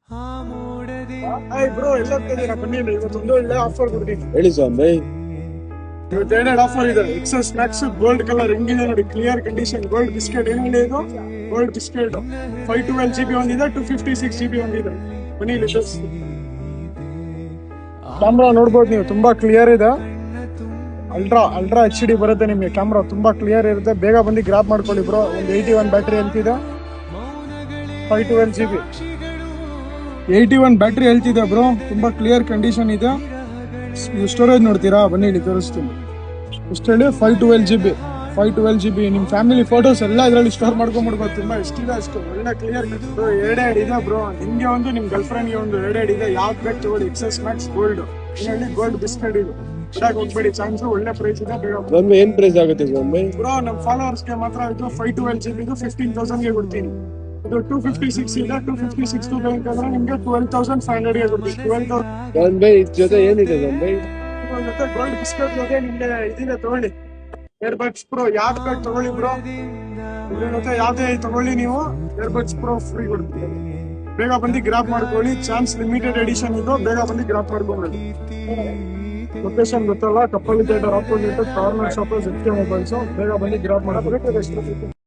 Bro ಎಲ್ಲ ಹೋಗ್ತಿದ್ದೀರಾ ಬನ್ನಿ ಇವತ್ತೊಂದು ಒಳ್ಳೆ ಆಫರ್ ಕೊಡ್ತೀನಿ. ಹೇಳಿ ಸ್ವಾಮಿ. ಇವತ್ತು ಏನೇನು ಆಫರ್ ಇದೆ? ಎಕ್ಸಸ್ ಮ್ಯಾಕ್ಸ್ ಗೋಲ್ಡ್ ಕಲರ್ ಹೆಂಗಿದೆ ನೋಡಿ, ಕ್ಲಿಯರ್ ಕಂಡೀಷನ್ ಗೋಲ್ಡ್ ಬಿಸ್ಕೆಟ್. ಏನಿದೆ ಇದು? ಗೋಲ್ಡ್ ಬಿಸ್ಕೆಟ್ 512 GB ಒಂದಿದೆ, 256 GB ಒಂದಿದೆ. ಬನ್ನಿ ಇಲ್ಲಿ ಕ್ಯಾಮ್ರಾ ನೋಡ್ಬೋದು ನೀವು, ತುಂಬಾ ಕ್ಲಿಯರ್ ಇದೆ. ಅಲ್ಟ್ರಾ HD ಬರುತ್ತೆ ನಿಮಗೆ. ಕ್ಯಾಮ್ರಾ ತುಂಬಾ ಕ್ಲಿಯರ್ ಇರುತ್ತೆ. ಬೇಗ ಬಂದು ಗ್ರಾಪ್ ಮಾಡ್ಕೊಳ್ಳಿ ಬ್ರೋ. ಒಂದು 81 ಬ್ಯಾಟ್ರಿ ಹೇಳ್ತಿದೆ, 512 GB 81 ಬ್ಯಾಟ್ರಿ ಹೇಳ್ತಿದೆ ಬ್ರೋ. ತುಂಬಾ ಕ್ಲಿಯರ್ ಕಂಡೀಷನ್ ಇದೆ. ಸ್ಟೋರೇಜ್ ನೋಡ್ತೀರಾ? ಬನ್ನಿ ಇಲ್ಲಿ ತೋರಿಸ್ತೀನಿ. ಎಷ್ಟು ಹೇಳಿ? 512 GB. ನಿಮ್ಮ ಫ್ಯಾಮಿಲಿ ಫೋಟೋಸ್ ಎಲ್ಲ ಇದರಲ್ಲಿ ಸ್ಟೋರ್ ಮಾಡ್ಕೊಂಡ್ಬಿಡ್ಬೋದು. ತುಂಬಾ ಎಷ್ಟಿದೆ ಅಷ್ಟು ಒಳ್ಳೆ ಕ್ಲಿಯರ್. ಎರಡೆರಡು ಇದೆ ಬ್ರೋ. ನಿಮ್ಗೆ ಒಂದು, ನಿಮ್ ಗರ್ಲ್ ಫ್ರೆಂಡ್ಗೆ ಒಂದು, ಎರಡೆರಡು ಇದೆ. ಯಾವ್ದು ಬೇಕು ತಗೊಳ್ಳಿ. ಎಕ್ಸಸ್ ಮ್ಯಾಕ್ಸ್ ಗೋಲ್ಡ್ ಹೇಳಿ, ಗೋಲ್ಡ್ ಬಿಸ್ಕೆಟ್ ಇದು. ಹೋಗ್ಬೇಡಿ, ಚಾನ್ಸ್ ಒಳ್ಳೆ ಪ್ರೈಸ್ ಇದೆ. ಸ್ವಾಮಿ ಏನ್ ಪ್ರೈಸ್ ಆಗುತ್ತೆ ಸ್ವಾಮಿ? ಬ್ರೋ ನಮ್ಮ ಫಾಲೋವರ್ಸ್ಗೆ ಮಾತ್ರ ಇದು 512 GB 15,000 ಕೊಡ್ತೀನಿ. ಇದು 256 ಇದೆ. 256 ಬೇಕಂದ್ರೆ ನಿಮ್ಗೆ 12,500 ಕೊಡ್ತೀನಿ. 12,000 ಸ್ವಾಮಿ ಇದ್ರ ಜೊತೆ ಏನಿದೆ ಸ್ವಾಮಿ? ಜೊತೆ ಗೋಲ್ಡ್ ಬಿಸ್ಕೆಟ್ ಜೊತೆ ನಿಮ್ಗೆ ಇದಿದೆ ತಗೊಳ್ಳಿ. ಏರ್ಬಡ್ಸ್ ಪ್ರೋ ಯಾವ್ದು ಬೇಕು ತಗೊಳ್ಳಿ ಬ್ರೋ. ಇದ್ರ ಜೊತೆ ಯಾವ್ದೇ ತಗೊಳ್ಳಿ ನೀವು, ಏರ್ಬಡ್ಸ್ ಪ್ರೋ ಫ್ರೀ ಕೊಡ್ತೀವಿ. ಬೇಗ ಬಂದು ಗ್ರಾಪ್ ಮಾಡ್ಕೊಳ್ಳಿ. ಚಾನ್ಸ್ ಲಿಮಿಟೆಡ್ ಎಡಿಷನ್ ಇದು. ಬೇಗ ಬಂದು ಗ್ರಾಪ್ ಮಾಡ್ಕೊಂಡ್ಬಿಡಿ. ಲೊಕೇಶನ್ ಗೊತ್ತಲ್ಲ, ಕಪ್ಪಲ್ಲಿ theatre opposite corner shop ZK mobiles. ಬೇಗ ಬಂದು ಗ್ರಾಪ್ ಮಾಡಬೇಕು.